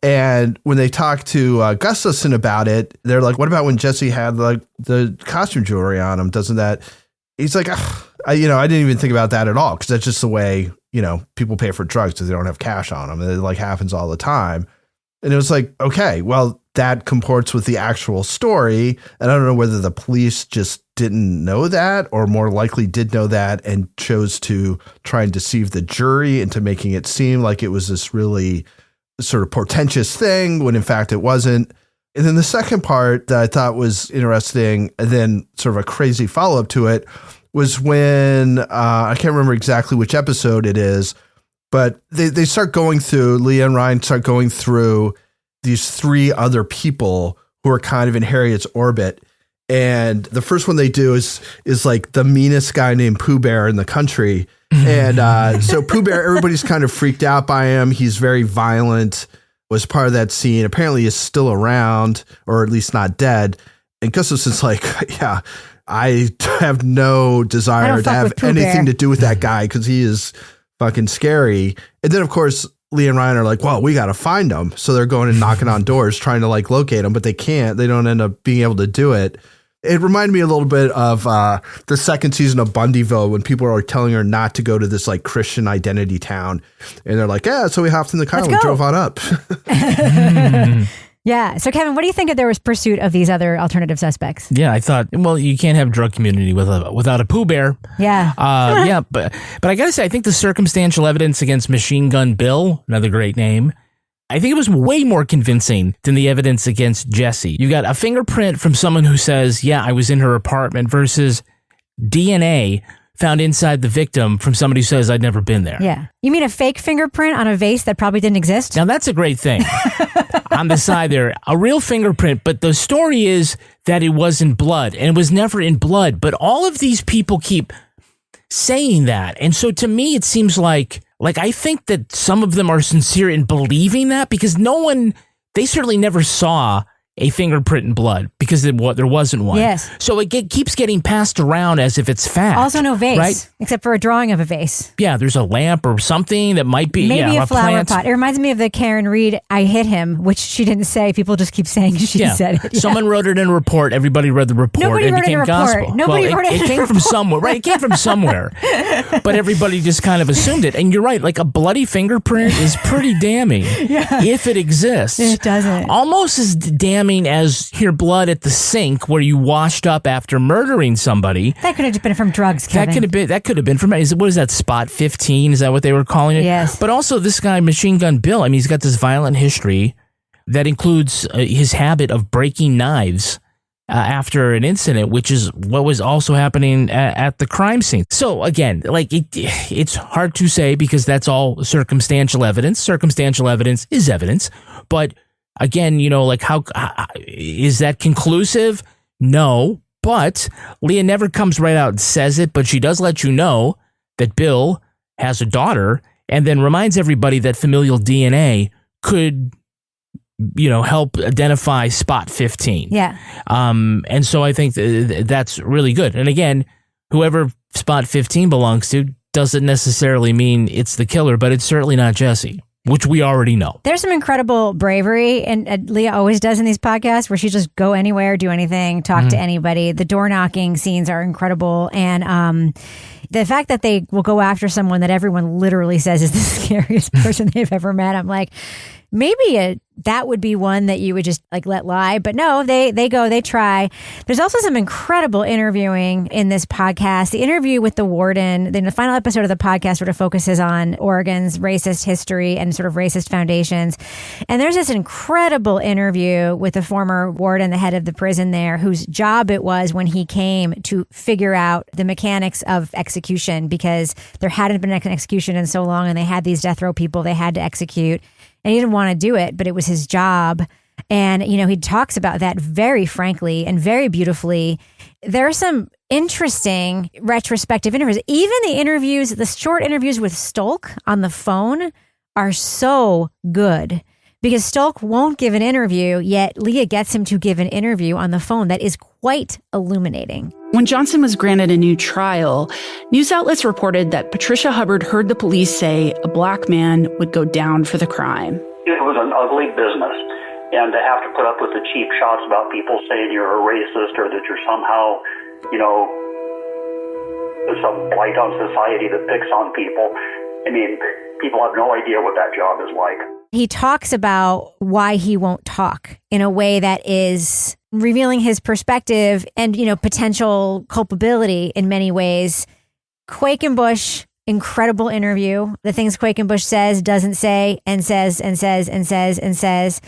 And when they talked to Gustafson about it, they're like, what about when Jesse had the costume jewelry on him? Doesn't that... He's like, I didn't even think about that at all, because that's just the way, people pay for drugs because they don't have cash on them. And it happens all the time. And it was like, okay, well, that comports with the actual story. And I don't know whether the police just didn't know that or more likely did know that and chose to try and deceive the jury into making it seem like it was this really sort of portentous thing when in fact it wasn't. And then the second part that I thought was interesting and then sort of a crazy follow-up to it was when, I can't remember exactly which episode it is, but they start going through, Leah and Ryan start going through these three other people who are kind of in Harriet's orbit. And the first one they do is like the meanest guy named Pooh Bear in the country. And so Pooh Bear, everybody's kind of freaked out by him. He's very violent, was part of that scene. Apparently is still around, or at least not dead. And Gustafson's like, yeah, I have no desire to have anything to do with that guy because he is fucking scary. And then, of course, Leah and Ryan are like, well, we got to find him. So they're going and knocking on doors trying to locate him, but they can't. They don't end up being able to do it. It reminded me a little bit of the second season of Bundyville when people are telling her not to go to this Christian identity town. And they're like, yeah, so we hopped in the car and we drove on up. Yeah. So, Kevin, what do you think of their pursuit of these other alternative suspects? Yeah, I thought, well, you can't have drug community without a Pooh Bear. Yeah. Yeah, but I got to say, I think the circumstantial evidence against Machine Gun Bill, another great name, I think it was way more convincing than the evidence against Jesse. You got a fingerprint from someone who says, yeah, I was in her apartment versus DNA found inside the victim from somebody who says I'd never been there. Yeah. You mean a fake fingerprint on a vase that probably didn't exist? Now that's a great thing. On the side there, a real fingerprint, but the story is that it wasn't blood and it was never in blood. But all of these people keep saying that. And so to me, it seems like I think that some of them are sincere in believing that because they certainly never saw a fingerprint in blood because there wasn't one. Yes. So it keeps getting passed around as if it's fact. Also no vase, right? Except for a drawing of a vase. Yeah, there's a lamp or something that might be maybe a flower plant. pot. It reminds me of the Karen Reed, I hit him, which she didn't say. People just keep saying she said it. Yeah. Someone wrote it in a report. Everybody read the report. Nobody wrote it in a report. Gospel. Nobody wrote it in a report. It came from somewhere, right? It came from somewhere. But everybody just kind of assumed it. And you're right, a bloody fingerprint is pretty damning if it exists. It doesn't. Almost as damning coming as your blood at the sink where you washed up after murdering somebody. That could have been from drugs, Kevin. That could have been from, what is that, spot 15? Is that what they were calling it? Yes. But also this guy, Machine Gun Bill, I mean, he's got this violent history that includes his habit of breaking knives after an incident, which is what was also happening at the crime scene. So again, like it's hard to say because that's all circumstantial evidence. Circumstantial evidence is evidence. But again, you know, like how is that conclusive? No. But Leah never comes right out and says it, but she does let you know that Bill has a daughter and then reminds everybody that familial DNA could, you know, help identify spot 15. Yeah. And so I think that's really good. And again, whoever spot 15 belongs to doesn't necessarily mean it's the killer, but it's certainly not Jesse, which we already know. There's some incredible bravery, and Leah always does in these podcasts, where she just go anywhere, do anything, talk to anybody. The door knocking scenes are incredible. And the fact that they will go after someone that everyone literally says is the scariest person they've ever met, I'm like, maybe that would be one that you would just like let lie. But no, they try. There's also some incredible interviewing in this podcast. The interview with the warden, then the final episode of the podcast sort of focuses on Oregon's racist history and sort of racist foundations. And there's this incredible interview with the former warden, the head of the prison there, whose job it was when he came to figure out the mechanics of execution, because there hadn't been an execution in so long and they had these death row people they had to execute. And he didn't want to do it, but it was his job. And, you know, he talks about that very frankly and very beautifully. There are some interesting retrospective interviews. Even the interviews, the short interviews with Stolk on the phone are so good, because Stolk won't give an interview, yet Leah gets him to give an interview on the phone that is quite illuminating. When Johnson was granted a new trial, news outlets reported that Patricia Hubbard heard the police say a black man would go down for the crime. It was an ugly business, and to have to put up with the cheap shots about people saying you're a racist or that you're somehow, you know, some blight on society that picks on people. I mean, people have no idea what that job is like. He talks about why he won't talk in a way that is revealing his perspective and, you know, potential culpability in many ways. Quakenbush, incredible interview. The things Quakenbush says, doesn't say, and says, and says, and says, and says.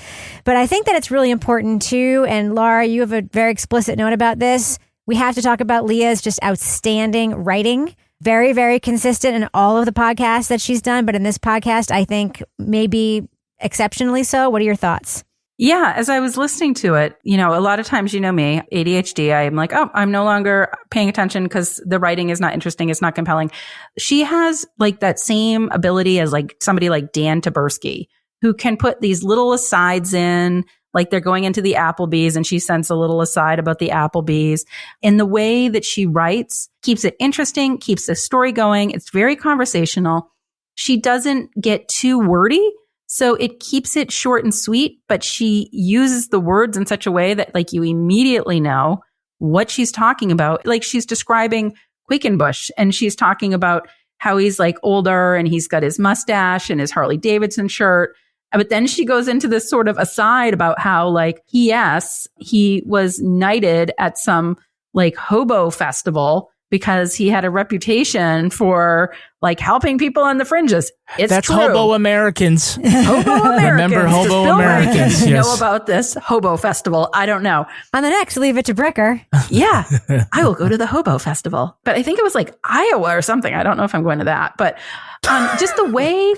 But I think that it's really important too, and Laura, you have a very explicit note about this. We have to talk about Leah's just outstanding writing. Very, very consistent in all of the podcasts that she's done. But in this podcast, I think maybe exceptionally so. What are your thoughts? Yeah, as I was listening to it, you know, a lot of times, you know me, ADHD, I'm like, oh, I'm no longer paying attention because the writing is not interesting. It's not compelling. She has like that same ability as like somebody like Dan Taberski, who can put these little asides in, like they're going into the Applebee's and she sends a little aside about the Applebee's. And the way that she writes keeps it interesting, keeps the story going. It's very conversational. She doesn't get too wordy. So it keeps it short and sweet, but she uses the words in such a way that like you immediately know what she's talking about. Like she's describing Quakenbush and she's talking about how he's like older and he's got his mustache and his Harley Davidson shirt. But then she goes into this sort of aside about how like, yes, he was knighted at some like hobo festival because he had a reputation for like helping people on the fringes. That's true. Hobo Americans. Hobo Americans. Remember Hobo Americans? Yes. Know about this hobo festival? I don't know. On the next, leave it to Bricker. Yeah, I will go to the hobo festival. But I think it was like Iowa or something. I don't know if I'm going to that. But just the way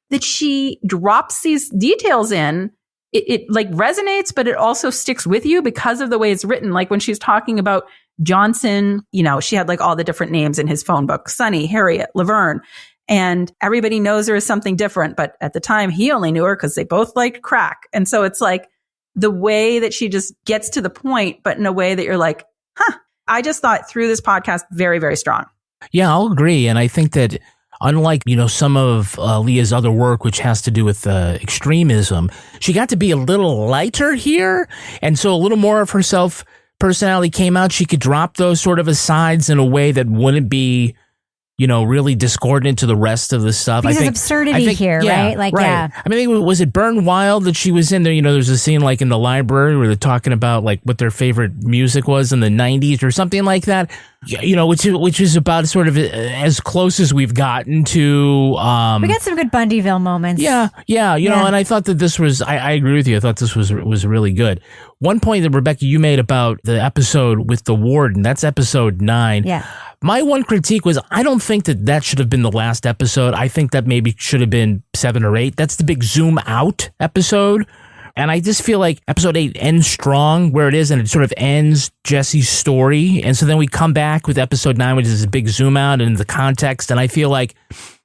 that she drops these details in, it like resonates, but it also sticks with you because of the way it's written. Like when she's talking about Johnson, you know, she had like all the different names in his phone book, Sonny, Harriet, Laverne, and everybody knows her as something different. But at the time, he only knew her because they both liked crack. And so it's like the way that she just gets to the point, but in a way that you're like, huh, I just thought through this podcast, very, very strong. Yeah, I'll agree. And I think that unlike, you know, some of Leah's other work, which has to do with extremism, she got to be a little lighter here. And so a little more of herself personality came out. She could drop those sort of asides in a way that wouldn't be really discordant to the rest of the stuff. Because there's absurdity here, right? Right. I mean, was it Burn Wild that she was in there? There's a scene like in the library where they're talking about like what their favorite music was in the 90s or something like that. Which is about sort of as close as we've gotten to. We got some good Bundyville moments. Yeah. And I thought that this was. I agree with you. I thought this was really good. One point that Rebecca you made about the episode with the warden. That's episode 9. Yeah. My one critique was I don't think that should have been the last episode. I think that maybe should have been 7 or 8. That's the big zoom out episode. And I just feel like episode 8 ends strong where it is, and it sort of ends Jesse's story. And so then we come back with episode 9, which is a big zoom out and the context. And I feel like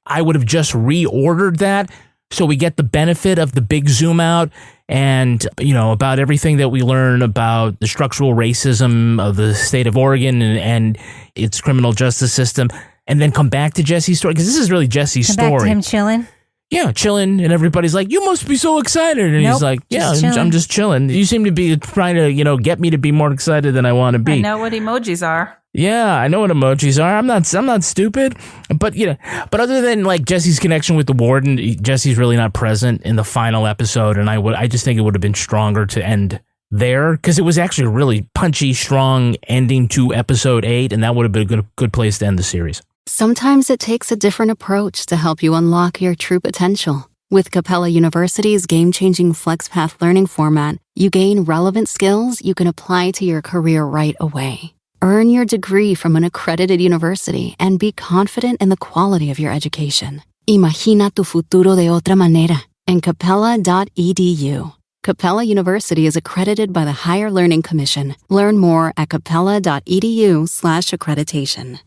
I would have just reordered that so we get the benefit of the big zoom out and, about everything that we learn about the structural racism of the state of Oregon and its criminal justice system, and then come back to Jesse's story. Because this is really Jesse's story. Back to him chilling. Yeah, chilling, and everybody's like, "You must be so excited," and he's like, "Yeah, I'm just chilling." You seem to be trying to, get me to be more excited than I want to be. I know what emojis are. Yeah, I know what emojis are. I'm not stupid, but but other than like Jesse's connection with the warden, Jesse's really not present in the final episode, and I just think it would have been stronger to end there because it was actually a really punchy, strong ending to episode 8, and that would have been a good place to end the series. Sometimes it takes a different approach to help you unlock your true potential. With Capella University's game-changing FlexPath learning format, you gain relevant skills you can apply to your career right away. Earn your degree from an accredited university and be confident in the quality of your education. Imagina tu futuro de otra manera en capella.edu. Capella University is accredited by the Higher Learning Commission. Learn more at capella.edu/accreditation.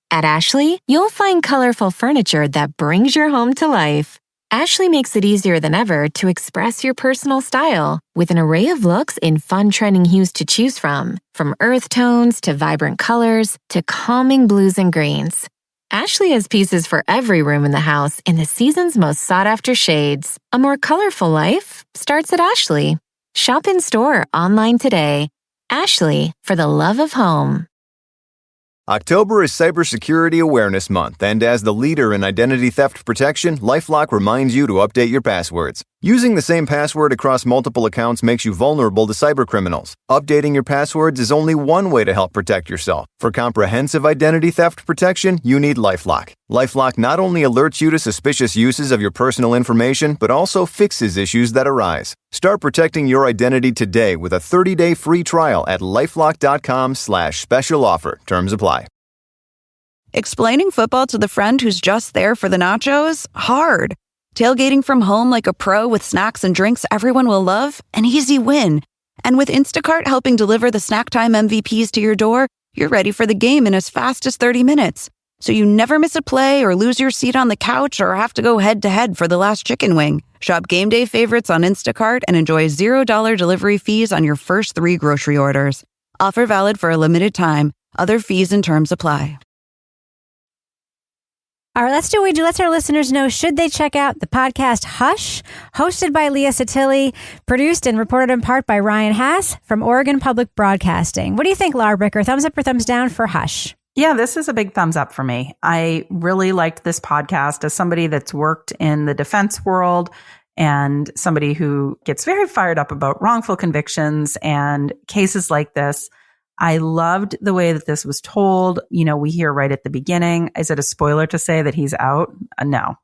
At Ashley, you'll find colorful furniture that brings your home to life. Ashley makes it easier than ever to express your personal style with an array of looks in fun trending hues to choose from earth tones to vibrant colors to calming blues and greens. Ashley has pieces for every room in the house in the season's most sought-after shades. A more colorful life starts at Ashley. Shop in store, online today. Ashley, for the love of home. October is Cybersecurity Awareness Month, and as the leader in identity theft protection, LifeLock reminds you to update your passwords. Using the same password across multiple accounts makes you vulnerable to cybercriminals. Updating your passwords is only one way to help protect yourself. For comprehensive identity theft protection, you need LifeLock. LifeLock not only alerts you to suspicious uses of your personal information, but also fixes issues that arise. Start protecting your identity today with a 30-day free trial at LifeLock.com/special offer. Terms apply. Explaining football to the friend who's just there for the nachos? Hard. Tailgating from home like a pro with snacks and drinks everyone will love? An easy win. And with Instacart helping deliver the snack time MVPs to your door, you're ready for the game in as fast as 30 minutes. So you never miss a play or lose your seat on the couch or have to go head-to-head for the last chicken wing. Shop game day favorites on Instacart and enjoy $0 delivery fees on your first 3 grocery orders. Offer valid for a limited time. Other fees and terms apply. All right, let's do what we do. Let's our listeners know, should they check out the podcast Hush, hosted by Leah Sottile, produced and reported in part by Ryan Haas from Oregon Public Broadcasting. What do you think, Laura Bricker? Thumbs up or thumbs down for Hush? Yeah, this is a big thumbs up for me. I really liked this podcast as somebody that's worked in the defense world and somebody who gets very fired up about wrongful convictions and cases like this. I loved the way that this was told. We hear right at the beginning. Is it a spoiler to say that he's out? No.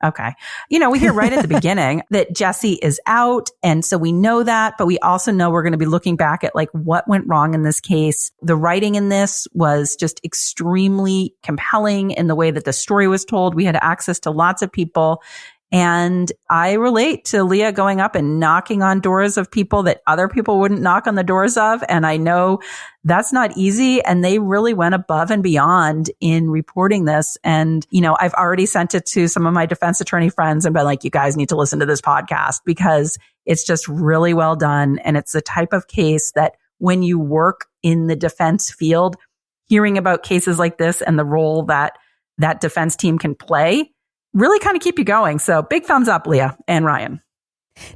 Okay. We hear right at the beginning that Jesse is out. And so we know that, but we also know we're going to be looking back at like what went wrong in this case. The writing in this was just extremely compelling in the way that the story was told. We had access to lots of people. And I relate to Leah going up and knocking on doors of people that other people wouldn't knock on the doors of. And I know that's not easy. And they really went above and beyond in reporting this. And, I've already sent it to some of my defense attorney friends and been like, you guys need to listen to this podcast because it's just really well done. And it's the type of case that when you work in the defense field, hearing about cases like this and the role that that defense team can play really kind of keep you going. So big thumbs up, Leah and Ryan.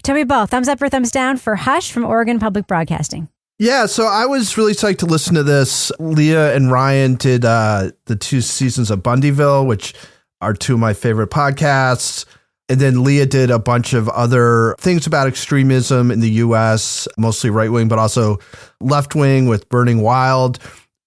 Tell me both. Thumbs up or thumbs down for Hush from Oregon Public Broadcasting? Yeah, so I was really psyched to listen to this. Leah and Ryan did the 2 seasons of Bundyville, which are 2 of my favorite podcasts. And then Leah did a bunch of other things about extremism in the U.S., mostly right-wing, but also left-wing with Burning Wild.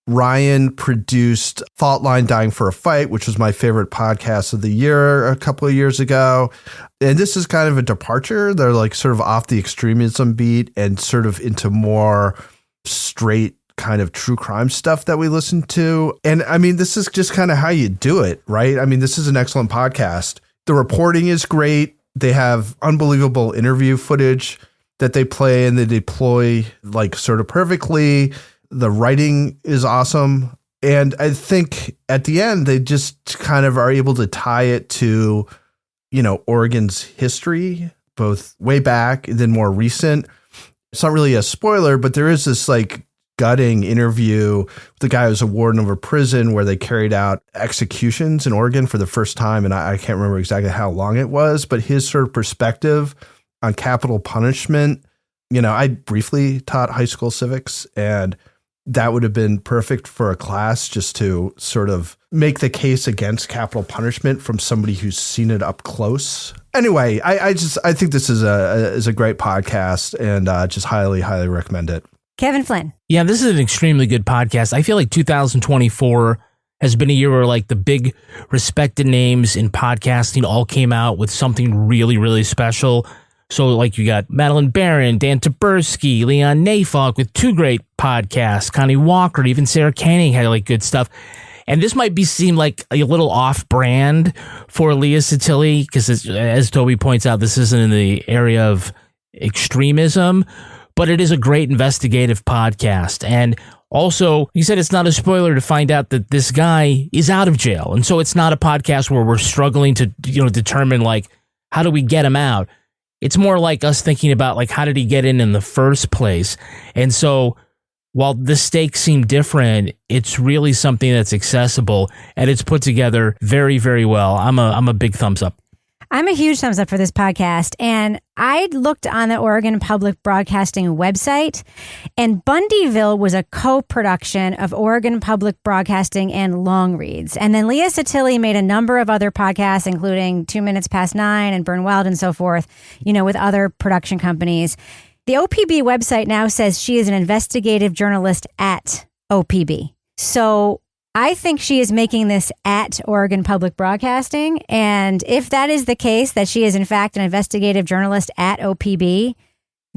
Ryan produced Fault Line Dying for a Fight, which was my favorite podcast of the year a couple of years ago. And this is kind of a departure. They're like sort of off the extremism beat and sort of into more straight kind of true crime stuff that we listen to. And I mean, this is just kind of how you do it, right? I mean, this is an excellent podcast. The reporting is great. They have unbelievable interview footage that they play and they deploy like sort of perfectly. The writing is awesome. And I think at the end, they just kind of are able to tie it to, you know, Oregon's history, both way back and then more recent. It's not really a spoiler, but there is this like gutting interview with the guy who's a warden of a prison where they carried out executions in Oregon for the first time. And I can't remember exactly how long it was, but his sort of perspective on capital punishment. You know, I briefly taught high school civics, and that would have been perfect for a class just to sort of make the case against capital punishment from somebody who's seen it up close. Anyway, I think this is a great podcast, and just highly recommend it. Kevin Flynn. Yeah, this is an extremely good podcast. I feel like 2024 has been a year where like the big respected names in podcasting all came out with something really, really special. So like you got Madeline Barron, Dan Taberski, Leon Neyfakh with 2 great podcasts, Connie Walker, even Sarah Koenig had like good stuff. And this might seem like a little off-brand for Leah Sottile because, as Toby points out, this isn't in the area of extremism, but it is a great investigative podcast. And also, he said it's not a spoiler to find out that this guy is out of jail. And so it's not a podcast where we're struggling to, you know, determine like, how do we get him out? It's more like us thinking about like, how did he get in the first place? And so while the stakes seem different, it's really something that's accessible and it's put together very, very well. I'm a big thumbs up. I'm a huge thumbs up for this podcast. And I looked on the Oregon Public Broadcasting website, and Bundyville was a co-production of Oregon Public Broadcasting and Long Reads. And then Leah Sottile made a number of other podcasts, including 2 Minutes Past 9 and Burn Wild and so forth, you know, with other production companies. The OPB website now says she is an investigative journalist at OPB. So I think she is making this at Oregon Public Broadcasting. And if that is the case, that she is in fact an investigative journalist at OPB,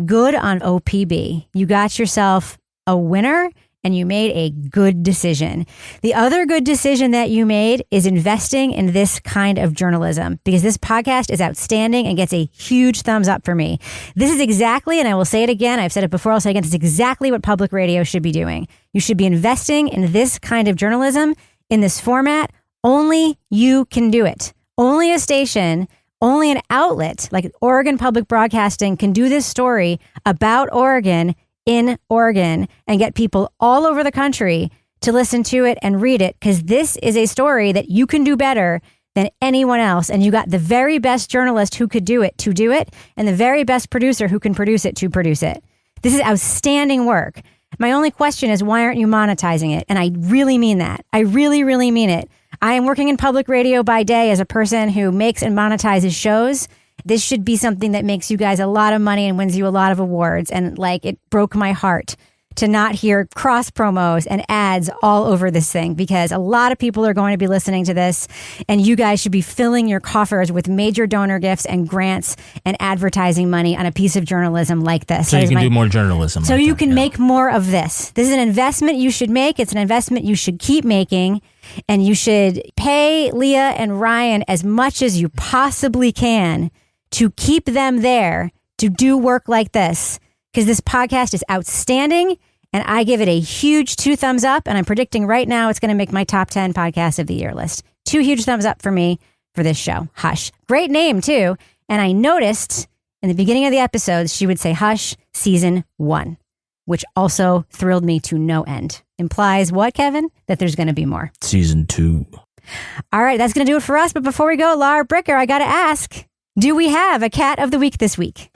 good on OPB. You got yourself a winner and you made a good decision. The other good decision that you made is investing in this kind of journalism, because this podcast is outstanding and gets a huge thumbs up for me. This is exactly, and I will say it again, I've said it before, I'll say it again, this is exactly what public radio should be doing. You should be investing in this kind of journalism in this format. Only you can do it. Only a station, only an outlet like Oregon Public Broadcasting can do this story about Oregon in Oregon and get people all over the country to listen to it and read it, because this is a story that you can do better than anyone else. And you got the very best journalist who could do it to do it, and the very best producer who can produce it to produce it. This is outstanding work. My only question is, why aren't you monetizing it? And I really mean that. I really, really mean it. I am working in public radio by day as a person who makes and monetizes shows. This should be something that makes you guys a lot of money and wins you a lot of awards. And like, it broke my heart to not hear cross promos and ads all over this thing, because a lot of people are going to be listening to this, and you guys should be filling your coffers with major donor gifts and grants and advertising money on a piece of journalism like this. So you can do more journalism. So you can make more of this. This is an investment you should make. It's an investment you should keep making, and you should pay Leah and Ryan as much as you possibly can to keep them there to do work like this, because this podcast is outstanding, and I give it a huge 2 thumbs up, and I'm predicting right now it's going to make my top 10 podcasts of the year list. 2 huge thumbs up for me for this show. Hush. Great name, too. And I noticed in the beginning of the episodes, she would say Hush Season 1, which also thrilled me to no end. Implies what, Kevin? That there's going to be more. Season 2. All right, that's going to do it for us. But before we go, Laura Bricker, I got to ask, do we have a cat of the week this week?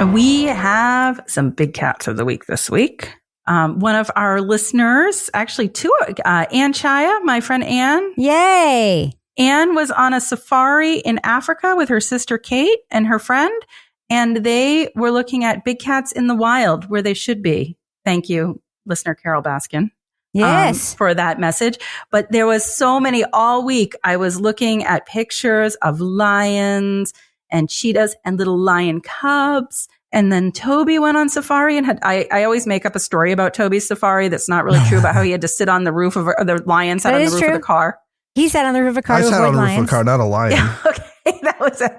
We have some big cats of the week this week. One of our listeners, actually two, Ann Chaya, my friend Ann. Yay! Ann was on a safari in Africa with her sister Kate and her friend, and they were looking at big cats in the wild where they should be. Thank you, listener Carol Baskin. Yes. For that message. But there was so many all week. I was looking at pictures of lions and cheetahs and little lion cubs. And then Toby went on safari and I always make up a story about Toby's safari that's not really true, about how he had to sit on the roof of the lion sat on the roof of the car. He sat on the roof of a car. I to sat avoid on the roof lions. of a car, not a lion. Yeah, okay, that was it.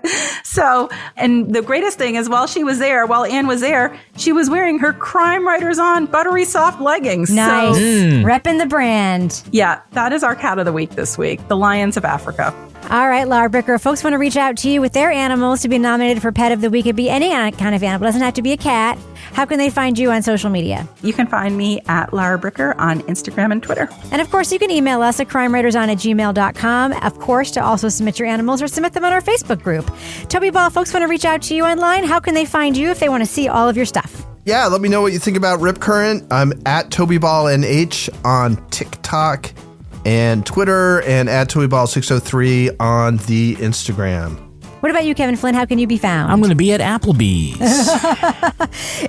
So, and the greatest thing is while Ann was there, she was wearing her Crime Writers On buttery soft leggings. Nice. So, Repping the brand. Yeah, that is our cat of the week this week, the Lions of Africa. All right, Laura Bricker, if folks want to reach out to you with their animals to be nominated for Pet of the Week, it'd be any kind of animal. It doesn't have to be a cat. How can they find you on social media? You can find me at Laura Bricker on Instagram and Twitter. And of course, you can email us at crimewriterson@gmail.com. Of course, to also submit your animals or submit them on our Facebook group. Toby Ball, folks want to reach out to you online. How can they find you if they want to see all of your stuff? Yeah, let me know what you think about Rip Current. I'm at TobyBallNH on TikTok and Twitter, and at TobyBall603 on the Instagram. What about you, Kevin Flynn? How can you be found? I'm going to be at Applebee's.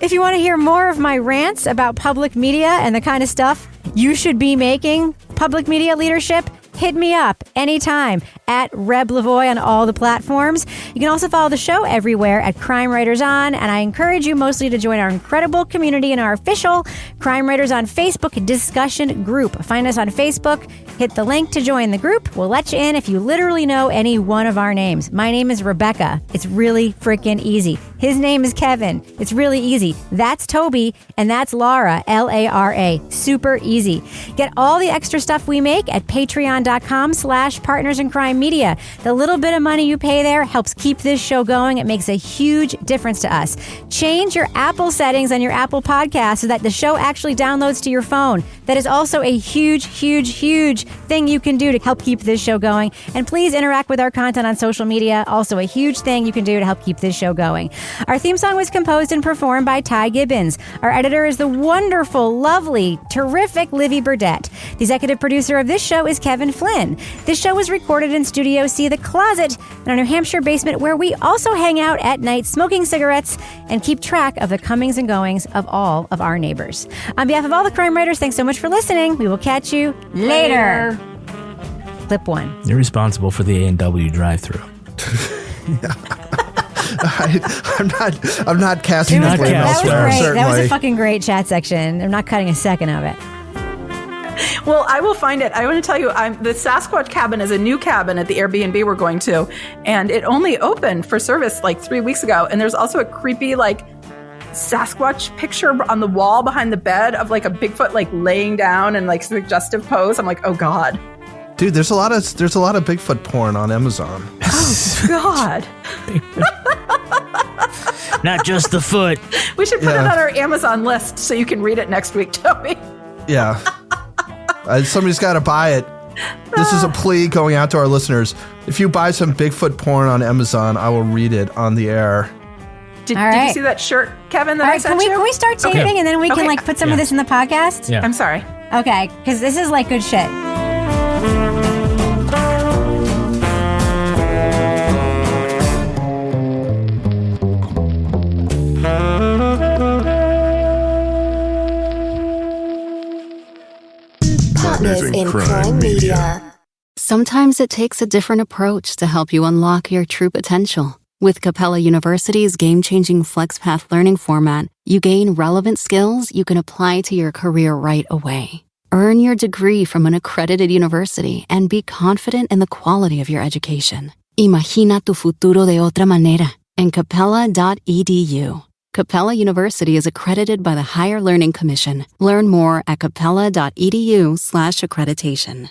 If you want to hear more of my rants about public media and the kind of stuff you should be making, public media leadership, hit me up anytime at Reb Lavoie on all the platforms. You can also follow the show everywhere at Crime Writers On, and I encourage you mostly to join our incredible community in our official Crime Writers On Facebook discussion group. Find us on Facebook, hit the link to join the group. We'll let you in if you literally know any one of our names. My name is Rebecca. It's really freaking easy. His name is Kevin. It's really easy. That's Toby, and that's Laura, Lara. Super easy. Get all the extra stuff we make at patreon.com/Partners in Crime Media. The little bit of money you pay there helps keep this show going. It makes a huge difference to us. Change your Apple settings on your Apple podcast so that the show actually downloads to your phone. That is also a huge, huge, huge thing you can do to help keep this show going. And please interact with our content on social media. Also a huge thing you can do to help keep this show going. Our theme song was composed and performed by Ty Gibbons. Our editor is the wonderful, lovely, terrific Livy Burdett. The executive producer of this show is Kevin Flynn. This show was recorded in Studio C, The Closet, in our New Hampshire basement, where we also hang out at night smoking cigarettes and keep track of the comings and goings of all of our neighbors. On behalf of all the crime writers, thanks so much for listening. We will catch you later. Clip 1. You're responsible for the A&W drive-thru. I'm not casting the blame elsewhere. Great. Certainly. That was a fucking great chat section. I'm not cutting a second of it. Well, I will find it. I want to tell you, the Sasquatch cabin is a new cabin at the Airbnb we're going to, and it only opened for service like 3 weeks ago. And there's also a creepy Sasquatch picture on the wall behind the bed of like a Bigfoot laying down in suggestive pose. I'm like, oh God. Dude, there's a lot of Bigfoot porn on Amazon. Oh God. Not just the foot. We should put it on our Amazon list so you can read it next week, Toby. Yeah. Somebody's got to buy it. This is a plea going out to our listeners. If you buy some Bigfoot porn on Amazon, I will read it on the air. Did you see that shirt, Kevin, that I sent you? Can we start taping and then we can put some of this in the podcast? Yeah. I'm sorry. Okay, because this is good shit. Partners in Crime Media. Sometimes it takes a different approach to help you unlock your true potential. With Capella University's game-changing FlexPath learning format, you gain relevant skills you can apply to your career right away. Earn your degree from an accredited university and be confident in the quality of your education. Imagina tu futuro de otra manera en capella.edu. Capella University is accredited by the Higher Learning Commission. Learn more at capella.edu/accreditation.